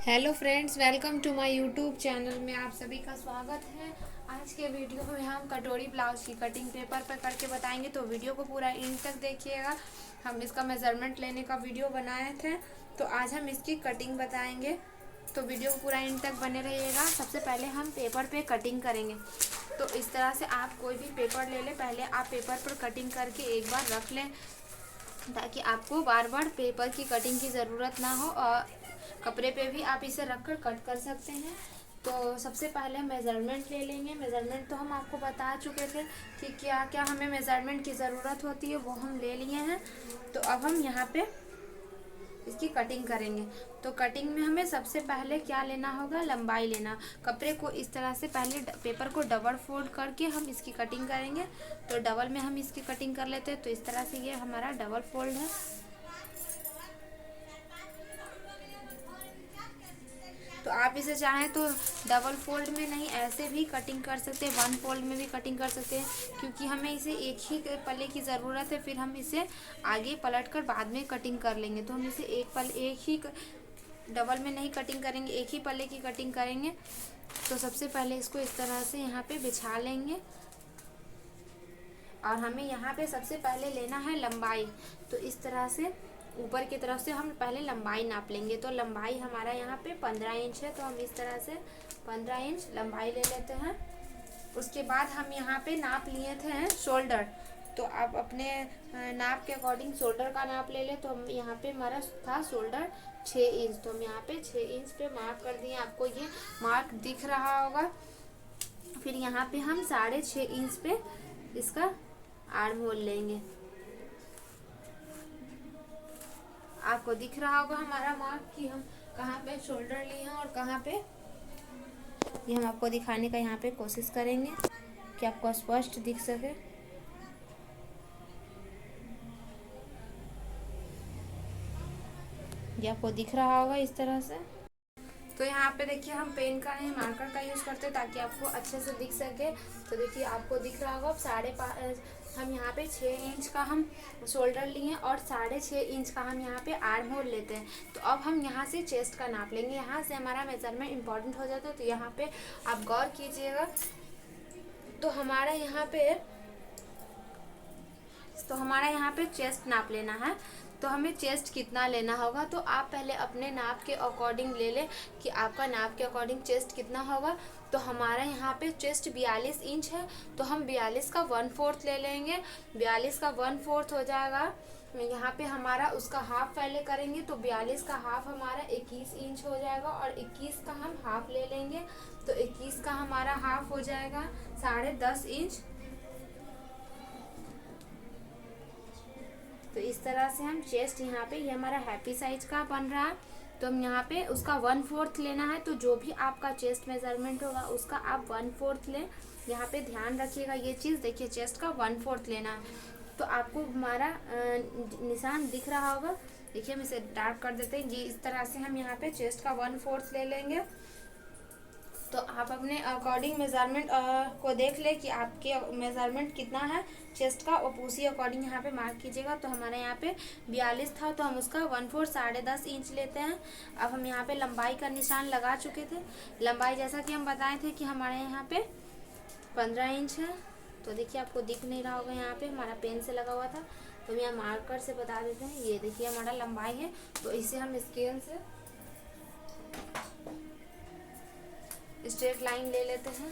Hello friends, welcome to my YouTube channel में आप सभी का स्वागत है। आज के वीडियो में हम कटोरी ब्लाउज की कटिंग पेपर पर करके बताएंगे, तो वीडियो को पूरा एंड तक देखिएगा। हम इसका मेज़रमेंट लेने का वीडियो बनाए थे, तो आज हम इसकी कटिंग बताएंगे, तो वीडियो को पूरा एंड तक बने रहिएगा। सबसे पहले हम पेपर पे कटिंग करेंगे, तो इस तरह से आप कोई भी पेपर ले लें। पहले आप पेपर पर कटिंग करके एक बार रख लें, ताकि आपको बार बार पेपर की कटिंग की ज़रूरत ना हो, और कपड़े पे भी आप इसे रखकर कट कर सकते हैं। तो सबसे पहले मेज़रमेंट ले लेंगे। मेज़रमेंट तो हम आपको बता चुके थे कि क्या क्या हमें मेज़रमेंट की ज़रूरत होती है, वो हम ले लिए हैं। तो अब हम यहाँ पे इसकी कटिंग करेंगे। तो कटिंग में हमें सबसे पहले क्या लेना होगा, लंबाई लेना। कपड़े को इस तरह से पहले पेपर को डबल फोल्ड करके हम इसकी कटिंग करेंगे। तो डबल में हम इसकी कटिंग कर लेते हैं। तो इस तरह से ये हमारा डबल फोल्ड है। तो आप इसे चाहें तो डबल फोल्ड में नहीं, ऐसे भी कटिंग कर सकते हैं, वन फोल्ड में भी कटिंग कर सकते हैं, क्योंकि हमें इसे एक ही पल्ले की ज़रूरत है। फिर हम इसे आगे पलट कर बाद में कटिंग कर लेंगे। तो हम इसे एक ही डबल में नहीं कटिंग करेंगे, एक ही पल्ले की कटिंग करेंगे। तो सबसे पहले इसको इस तरह से यहाँ पे बिछा लेंगे, और हमें यहाँ पे सबसे पहले लेना है लंबाई। तो इस तरह से ऊपर की तरफ से हम पहले लंबाई नाप लेंगे। तो लंबाई हमारा यहाँ पे 15 इंच है, तो हम इस तरह से 15 इंच लंबाई ले लेते हैं। उसके बाद हम यहाँ पे नाप लिए थे शोल्डर। तो आप अपने नाप के अकॉर्डिंग शोल्डर का नाप ले लें। तो हम यहाँ पे हमारा था शोल्डर 6 इंच, तो हम यहाँ पे 6 इंच पे मार्क कर दिए। आपको ये मार्क दिख रहा होगा। फिर यहाँ पे हम 6.5 इंच पे इसका आर्म होल लेंगे। आपको दिख रहा होगा हमारा मार्क कि हम कहाँ पे शोल्डर लिए हैं और कहाँ पे, ये हम आपको दिखाने का यहाँ पे कोशिश करेंगे कि आपको स्पष्ट दिख सके। ये आपको दिख रहा होगा इस तरह से। तो यहाँ पे देखिए, हम पेन का नहीं मार्कर का यूज़ करते हैं, ताकि आपको अच्छे से दिख सके। तो देखिए आपको दिख रहा होगा। अब 5.5 हम यहाँ पे 6 इंच का हम शोल्डर लिए, और 6.5 इंच का हम यहाँ पे आर्म होल लेते हैं। तो अब हम यहाँ से चेस्ट का नाप लेंगे। यहाँ से हमारा मेजरमेंट इंपॉर्टेंट हो जाता है, तो यहाँ पे आप गौर कीजिएगा। तो हमारा यहाँ पे चेस्ट नाप लेना है। तो हमें चेस्ट कितना लेना होगा, तो आप पहले अपने नाप के अकॉर्डिंग ले लें कि आपका नाप के अकॉर्डिंग चेस्ट कितना होगा। तो हमारा यहाँ पे चेस्ट 42 इंच है, तो हम 42 का 1/4 ले लेंगे। 42 का 1/4 हो जाएगा। यहाँ पे हमारा उसका हाफ पहले करेंगे, तो 42 का हाफ हमारा 21 इंच हो जाएगा, और 21 का हम हाफ ले लेंगे। तो 21 का हमारा हाफ हो जाएगा 10.5 इंच। तो इस तरह से हम चेस्ट यहाँ पे, ये हमारा हैप्पी साइज का बन रहा है। तो हम यहाँ पे उसका 1/4 लेना है। तो जो भी आपका चेस्ट मेजरमेंट होगा उसका आप 1/4 लें। यहाँ पे ध्यान रखिएगा ये चीज़। देखिए चेस्ट का 1/4 लेना है। तो आपको हमारा निशान दिख रहा होगा। देखिए हम इसे डार्क कर देते हैं। ये इस तरह से हम यहाँ पे चेस्ट का 1/4 ले लेंगे। तो आप अपने अकॉर्डिंग मेज़रमेंट को देख ले कि आपके मेज़रमेंट कितना है चेस्ट का, और उसी अकॉर्डिंग यहाँ पे मार्क कीजिएगा। तो हमारे यहाँ पे 42 था, तो हम उसका 1/4 10.5 इंच लेते हैं। अब हम यहाँ पे लंबाई का निशान लगा चुके थे। लंबाई जैसा कि हम बताए थे कि हमारे यहाँ पे 15 इंच है। तो देखिए आपको दिख नहीं रहा होगा, यहाँ पे हमारा पेन से लगा हुआ था, तो हम यहाँ मार्कर से बता देते हैं। ये देखिए हमारा लंबाई है। तो इसे हम स्केल से स्ट्रेट लाइन ले लेते हैं।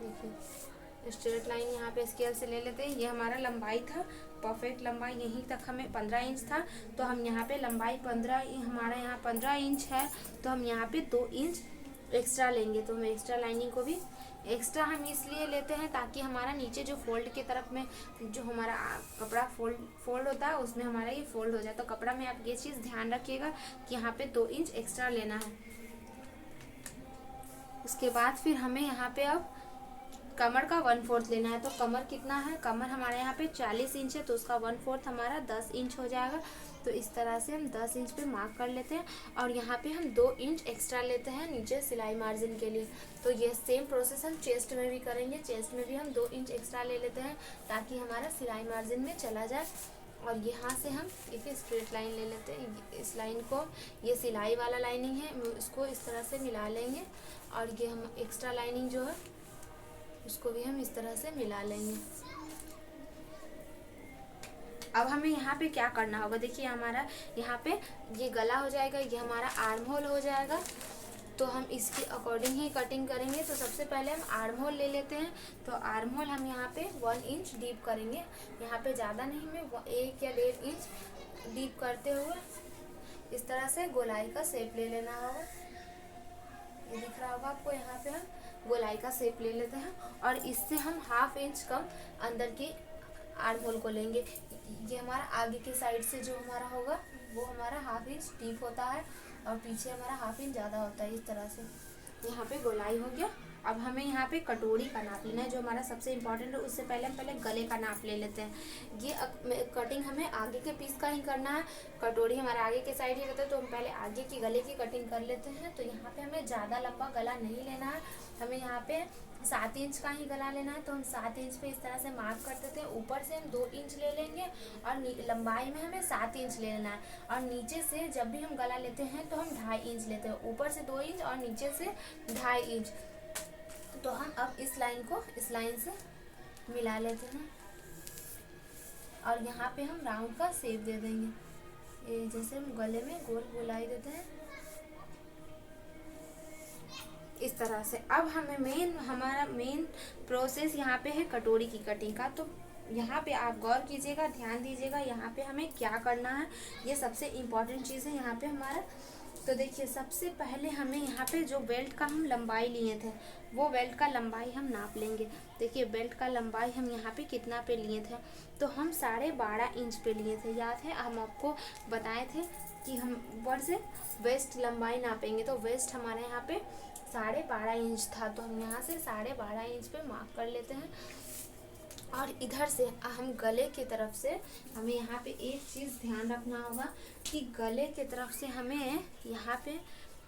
देखिए स्ट्रेट लाइन यहाँ पे स्केल से ले लेते हैं। ये हमारा लंबाई था, परफेक्ट लंबाई यहीं तक हमें 15 इंच था। तो हम यहाँ पे लंबाई 15, हमारा यहाँ 15 इंच है, तो हम यहाँ पे 2 इंच एक्स्ट्रा लेंगे। तो हम एक्स्ट्रा लाइनिंग को भी एक्स्ट्रा हम इसलिए लेते हैं ताकि हमारा नीचे जो फोल्ड की तरफ में जो हमारा कपड़ा फोल्ड होता है उसमें हमारा ये फोल्ड हो जाए। तो कपड़ा में आप ये चीज़ ध्यान रखिएगा कि यहाँ पे 2 इंच एक्स्ट्रा लेना है। उसके बाद फिर हमें यहाँ पे अब कमर का 1/4 लेना है। तो कमर कितना है, कमर हमारे यहाँ पे 40 इंच है, तो उसका 1/4 हमारा 10 इंच हो जाएगा। तो इस तरह से हम 10 इंच पे मार्क कर लेते हैं, और यहाँ पे हम 2 इंच एक्स्ट्रा लेते हैं नीचे सिलाई मार्जिन के लिए। तो ये सेम प्रोसेस हम चेस्ट में भी करेंगे। चेस्ट में भी हम 2 इंच एक्स्ट्रा ले लेते हैं, ताकि हमारा सिलाई मार्जिन में चला जाए। और यहाँ से हम एक स्ट्रेट लाइन ले लेते हैं। इस लाइन को, ये सिलाई वाला लाइनिंग है, इसको इस तरह से मिला लेंगे। और ये हम एक्स्ट्रा लाइनिंग जो है उसको भी हम इस तरह से मिला लेंगे। अब हमें यहाँ पे क्या करना होगा, देखिए हमारा यहाँ पे ये गला हो जाएगा, ये हमारा आर्म होल हो जाएगा। तो हम इसके अकॉर्डिंग ही कटिंग करेंगे। तो सबसे पहले हम आर्म होल ले लेते हैं। तो आर्म होल हम यहाँ पे 1 इंच डीप करेंगे। यहाँ पे ज़्यादा नहीं, में 1 या 1.5 इंच डीप करते हुए इस तरह से गोलाई का शेप ले लेना होगा। ये दिख रहा होगा आपको, यहाँ पे हम गोलाई का शेप ले लेते हैं और इससे हम 1/2 इंच कम अंदर की आर्म होल को लेंगे। ये हमारा आगे के साइड से जो हमारा होगा वो हमारा 1/2 इंच डीप होता है और पीछे हमारा 1/2 इंच ज़्यादा होता है। इस तरह से यहाँ पे गोलाई हो गया। अब हमें यहाँ पे कटोरी का नाप लेना है, जो हमारा सबसे इम्पोर्टेंट है। उससे पहले हम गले का नाप ले लेते हैं। ये कटिंग हमें आगे के पीस का ही करना है। कटोरी हमारा आगे के साइड ही रहता है, तो हम पहले आगे की गले की कटिंग कर लेते हैं। तो यहाँ पे हमें ज़्यादा लंबा गला नहीं लेना है, हमें यहाँ पे 7 इंच का ही गला लेना है। तो हम 7 इंच पे इस तरह से मार्क करते थे। ऊपर से हम 2 इंच ले लेंगे और लंबाई में हमें 7 इंच ले लेना है। और नीचे से जब भी हम गला लेते हैं तो हम 2.5 इंच लेते हैं। ऊपर से 2 इंच और नीचे से 2.5 इंच। तो हम अब इस लाइन को इस लाइन से मिला लेते हैं और यहाँ पे हम राउंड का शेप दे देंगे। ये जैसे हम गले में गोल गोलाई देते हैं इस तरह से। अब हमें हमारा मेन प्रोसेस यहाँ पे है कटोरी की कटिंग का। तो यहाँ पे आप गौर कीजिएगा, ध्यान दीजिएगा, यहाँ पे हमें क्या करना है, ये सबसे इम्पोर्टेंट चीज़ है यहाँ पे हमारा। तो देखिए, सबसे पहले हमें यहाँ पे जो बेल्ट का हम लंबाई लिए थे वो बेल्ट का लंबाई हम नाप लेंगे। देखिए बेल्ट का लंबाई हम यहाँ पे कितना पे लिए थे, तो हम 12.5 इंच पे लिए थे। याद है, हम आपको बताए थे कि हम ऊपर से वेस्ट लंबाई नापेंगे। तो वेस्ट हमारे यहाँ पे 12.5 इंच था, तो हम यहाँ से 12.5 इंच पे मार्क कर लेते हैं। और इधर से हम गले की तरफ से हमें यहाँ पे एक चीज़ ध्यान रखना होगा कि गले की तरफ से हमें यहाँ पे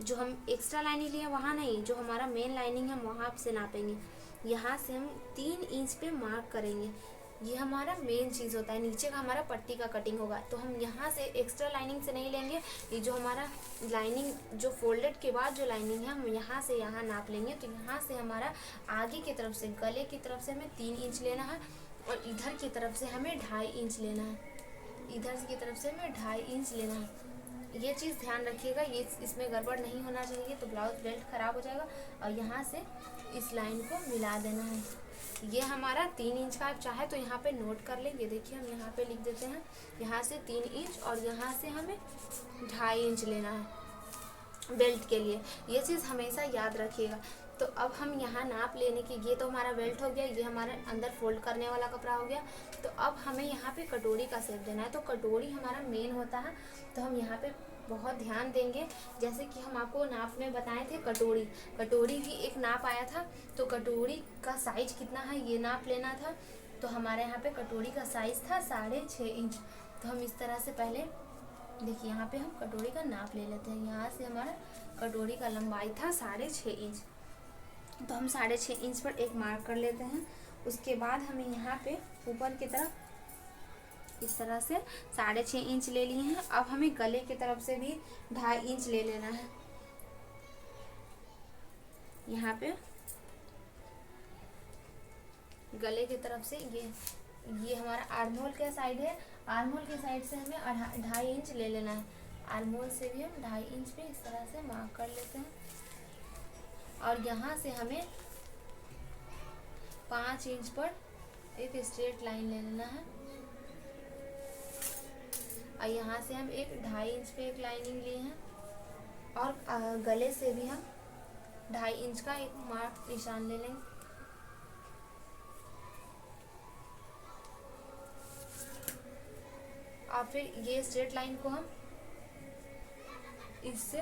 जो हम एक्स्ट्रा लाइनिंग लिए वहाँ नहीं, जो हमारा मेन लाइनिंग है वहाँ से नापेंगे। यहाँ से हम 3 इंच पे मार्क करेंगे। ये हमारा मेन चीज़ होता है। नीचे का हमारा पट्टी का कटिंग होगा, तो हम यहाँ से एक्स्ट्रा लाइनिंग से नहीं लेंगे। ये जो हमारा लाइनिंग जो फोल्डेड के बाद जो लाइनिंग है हम यहाँ से यहाँ नाप लेंगे। तो यहाँ से हमारा आगे की तरफ से गले की तरफ से हमें 3 इंच लेना है और इधर की तरफ से हमें 2.5 इंच लेना है। इधर की तरफ से हमें 2.5 इंच लेना है। ये चीज़ ध्यान रखिएगा, ये इसमें गड़बड़ नहीं होना चाहिए, तो ब्लाउज बेल्ट ख़राब हो जाएगा। और यहाँ से इस लाइन को मिला देना है। ये हमारा 3 इंच का, आप चाहे तो यहाँ पे नोट कर लेंगे। देखिए हम यहाँ पे लिख देते हैं, यहाँ से 3 इंच और यहाँ से हमें 2.5 इंच लेना है बेल्ट के लिए। ये चीज़ हमेशा याद रखिएगा। तो अब हम यहाँ नाप लेने की, ये तो हमारा बेल्ट हो गया, ये हमारे अंदर फोल्ड करने वाला कपड़ा हो गया। तो अब हमें यहाँ पे कटोरी का शेप देना है। तो कटोरी हमारा मेन होता है, तो हम यहाँ पे बहुत ध्यान देंगे। जैसे कि हम आपको नाप में बताए थे, कटोरी भी एक नाप आया था। तो कटोरी का साइज कितना है ये नाप लेना था। तो हमारे यहाँ पे कटोरी का साइज था 6.5 इंच। तो हम इस तरह से पहले देखिए यहाँ पे हम कटोरी का नाप ले लेते हैं। यहाँ से हमारा कटोरी का लंबाई था 6.5 इंच, तो हम 6.5 इंच पर एक मार्क कर लेते हैं। उसके बाद हमें यहाँ पे ऊपर की तरफ इस तरह से 6.5 इंच ले लिए हैं। अब हमें गले की तरफ से भी 2.5 इंच ले लेना है। यहाँ पे गले की तरफ से ये हमारा आर्म होल का साइड है, आर्म होल के साइड से हमें 2.5 इंच ले लेना है। आर्म होल से भी हम 2.5 इंच पे इस तरह से मार्क कर लेते हैं। और यहाँ से हमें 5 इंच पर एक स्ट्रेट लाइन ले लेना है। और यहाँ से हम एक 2.5 इंच पे एक लाइनिंग लिए हैं और गले से भी हम 2.5 इंच का एक मार्क निशान ले लेंगे। और फिर ये स्ट्रेट लाइन को हम इससे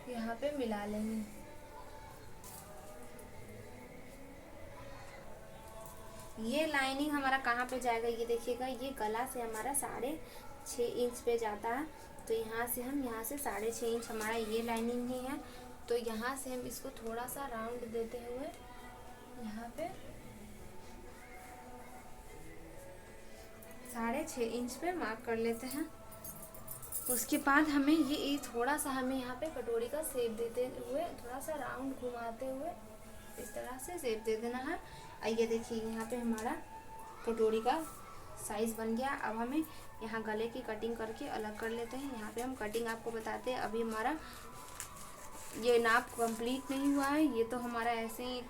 यहाँ पे मिला लेंगे। ये लाइनिंग हमारा कहाँ पे जाएगा, ये देखिएगा, ये गला से हमारा 6.5 इंच पे जाता है। तो यहाँ से हम यहाँ से 6.5 इंच हमारा ये लाइनिंग ही है। तो यहाँ से हम इसको थोड़ा सा राउंड देते हुए यहाँ पे 6.5 इंच पे मार्क कर लेते हैं। उसके बाद हमें ये थोड़ा सा हमें यहाँ पे कटोरी का शेप देते हुए थोड़ा सा राउंड घुमाते हुए इस तरह से शेप दे देना है। आइए देखिए यहाँ पे हमारा कटोरी का साइज़ बन गया। अब हमें यहाँ गले की कटिंग करके अलग कर लेते हैं। यहाँ पे हम कटिंग आपको बताते हैं, अभी हमारा ये नाप कंप्लीट नहीं हुआ है, ये तो हमारा ऐसे ही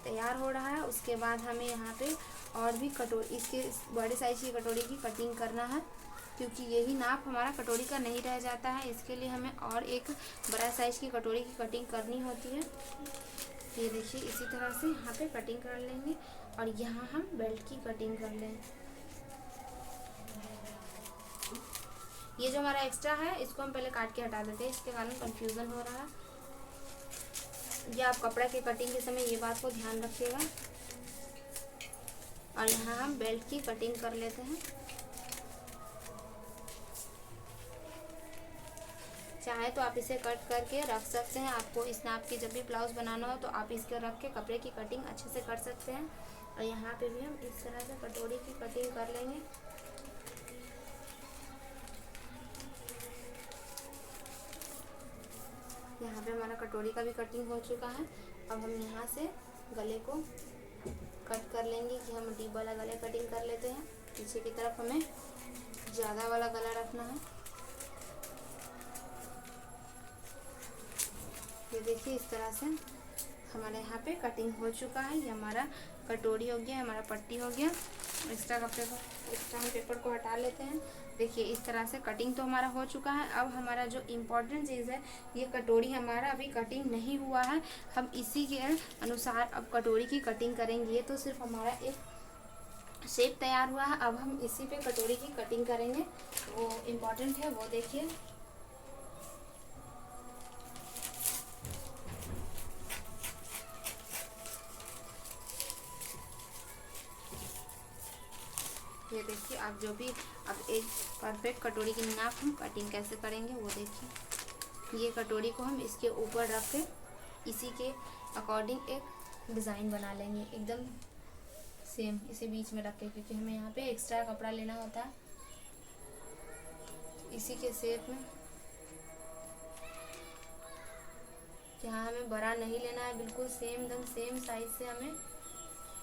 तैयार हो रहा है। उसके बाद हमें यहाँ पे और भी कटोरी इसके बड़े साइज की कटोरी की कटिंग करना है, क्योंकि यही नाप हमारा कटोरी का नहीं रह जाता है। इसके लिए हमें और एक बड़ा साइज की कटोरी की कटिंग करनी होती है। ये देखिए इसी तरह से यहाँ पे कटिंग कर लेंगे और यहाँ हम बेल्ट की कटिंग कर लेंगे। ये जो हमारा एक्स्ट्रा है इसको हम पहले काट के हटा देते हैं, इसके कारण कंफ्यूजन हो रहा है। ये आप कपड़ा के कटिंग के समय ये बात को ध्यान रखिएगा। और यहाँ हम बेल्ट की कटिंग कर लेते हैं। चाहे तो आप इसे कट करके रख सकते हैं। आपको इस नाप की जब भी ब्लाउज बनाना हो तो आप इसके रख के कपड़े की कटिंग अच्छे से कर सकते हैं। और यहाँ पे भी हम इस तरह से कटोरी की कटिंग कर लेंगे। यहाँ पे हमारा कटोरी का भी कटिंग हो चुका है। अब हम यहाँ से गले को कट कर लेंगे कि हम डीप वाला गला कटिंग कर लेते हैं। पीछे की तरफ हमें ज़्यादा वाला गला रखना है। ये देखिए इस तरह से हमारे यहाँ पे कटिंग हो चुका है। ये हमारा कटोरी हो गया, हमारा पट्टी हो गया। एक्स्ट्रा हम पेपर को हटा लेते हैं। देखिए इस तरह से कटिंग तो हमारा हो चुका है। अब हमारा जो इम्पोर्टेंट चीज़ है, ये कटोरी हमारा अभी कटिंग नहीं हुआ है। हम इसी के अनुसार अब कटोरी की कटिंग करेंगे। ये तो सिर्फ हमारा एक शेप तैयार हुआ है। अब हम इसी पे कटोरी की कटिंग करेंगे, वो इम्पोर्टेंट है, वो देखिए। ये देखिए आप जो भी अब एक परफेक्ट कटोरी की नाप हम कटिंग कैसे करेंगे वो देखिए। ये कटोरी को हम इसके ऊपर रख के इसी के अकॉर्डिंग एक डिज़ाइन बना लेंगे, एकदम सेम इसे बीच में रख के, क्योंकि हमें यहाँ पे एक्स्ट्रा कपड़ा लेना होता है। इसी के शेप में यहाँ हमें बड़ा नहीं लेना है, बिल्कुल सेम एकदम सेम साइज से हमें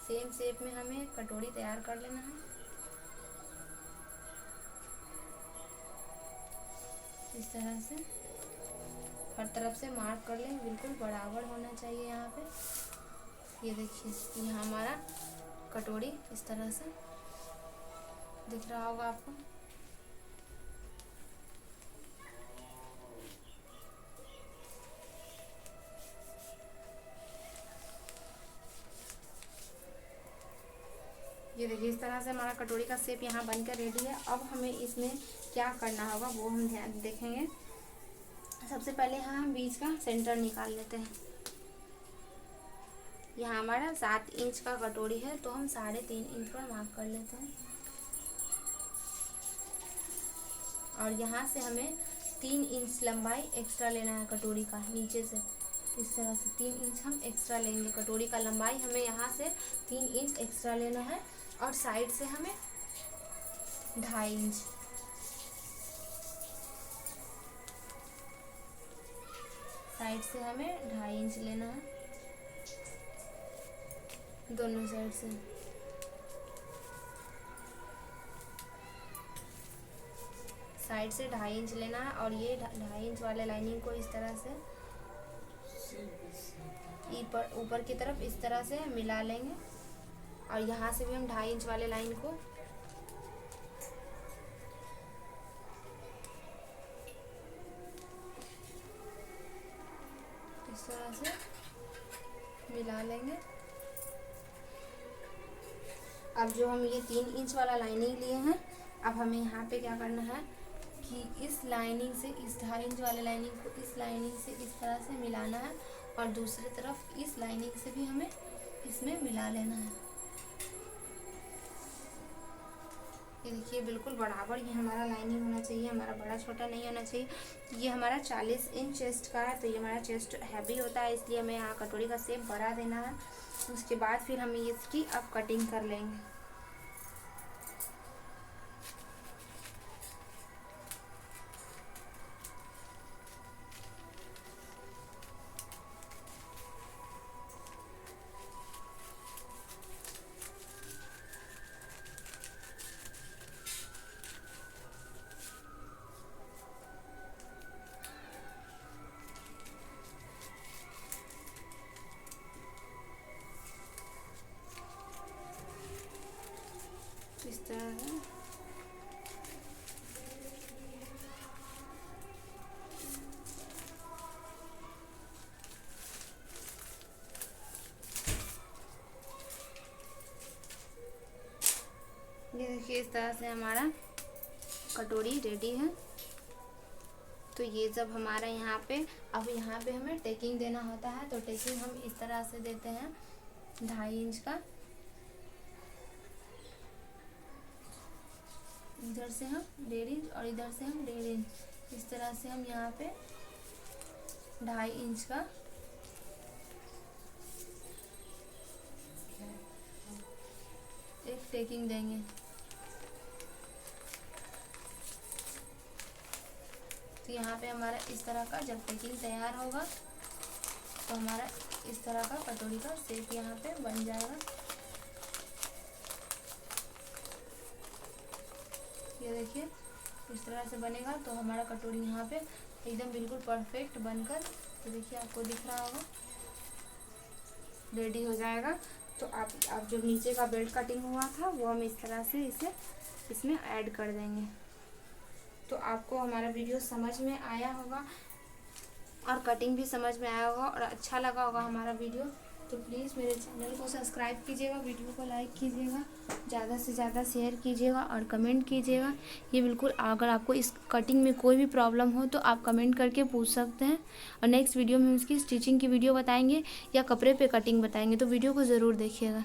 सेम शेप में हमें कटोरी तैयार कर लेना है। इस तरह से हर तरफ से मार्क कर लें, बिल्कुल बराबर होना चाहिए यहाँ पे। ये देखिए यहाँ हमारा कटोरी इस तरह से दिख रहा होगा आपको। ये देखिए इस तरह से हमारा कटोरी का शेप यहाँ बनकर रेडी है। अब हमें इसमें क्या करना होगा वो हम ध्यान देखेंगे। सबसे पहले यहाँ हम बीच का सेंटर निकाल लेते हैं। यहाँ हमारा 7 इंच का कटोरी है, तो हम 3.5 इंच पर मार्क कर लेते हैं। और यहाँ से हमें 3 इंच लंबाई एक्स्ट्रा लेना है कटोरी का, नीचे से इस तरह से 3 इंच हम एक्स्ट्रा लेंगे। कटोरी का लंबाई हमें यहाँ से 3 इंच एक्स्ट्रा लेना है। और साइड से हमें 2.5 इंच, साइड से हमें 2.5 इंच लेना है दोनों साइड से। साइड से 2.5 इंच लेना है। और ये 2.5 इंच वाले लाइनिंग को इस तरह से ऊपर की तरफ इस तरह से मिला लेंगे। और यहाँ से भी हम 2.5 इंच वाले लाइन को इस तरह से मिला लेंगे। अब जो हम ये 3 इंच वाला लाइनिंग लिए हैं, अब हमें यहाँ पे क्या करना है कि इस लाइनिंग से इस 2.5 इंच वाले लाइनिंग को इस लाइनिंग से इस तरह से मिलाना है। और दूसरी तरफ इस लाइनिंग से भी हमें इसमें मिला लेना है। ये देखिए बिल्कुल बराबर ये हमारा लाइनिंग होना चाहिए, हमारा बड़ा छोटा नहीं होना चाहिए। ये हमारा 40 इंच चेस्ट का है, तो ये हमारा चेस्ट हैवी होता है, इसलिए हमें यहाँ कटोरी का शेप बड़ा देना है। उसके बाद फिर हम इसकी अब कटिंग कर लेंगे। इस तरह से ये देखिए इस तरह से हमारा कटोरी रेडी है। तो ये जब हमारा यहाँ पे अब यहाँ पे हमें टेकिंग देना होता है, तो टेकिंग हम इस तरह से देते हैं 2.5 इंच का। इधर से हम 1.5 इंच और इधर से हम 1.5 इंच, इस तरह से हम यहाँ पे 2.5 इंच का एक टेकिंग देंगे। तो यहाँ पे हमारा इस तरह का जब टेकिंग तैयार होगा तो हमारा इस तरह का कटोरी का शेप यहाँ पे बन जाएगा। ये देखिए इस तरह से बनेगा, तो हमारा कटोरी यहाँ पे एकदम बिल्कुल परफेक्ट बनकर, तो देखिए आपको दिख रहा होगा, रेडी हो जाएगा। तो आप जो नीचे का बेल्ट कटिंग हुआ था वो हम इस तरह से इसे इसमें ऐड कर देंगे। तो आपको हमारा वीडियो समझ में आया होगा और कटिंग भी समझ में आया होगा और अच्छा लगा होगा हमारा वीडियो। तो प्लीज़ मेरे चैनल को सब्सक्राइब कीजिएगा, वीडियो को लाइक कीजिएगा, ज़्यादा से ज़्यादा शेयर कीजिएगा और कमेंट कीजिएगा। ये बिल्कुल अगर आपको इस कटिंग में कोई भी प्रॉब्लम हो तो आप कमेंट करके पूछ सकते हैं, और नेक्स्ट वीडियो में इसकी स्टिचिंग की वीडियो बताएंगे या कपड़े पे कटिंग बताएंगे, तो वीडियो को ज़रूर देखिएगा।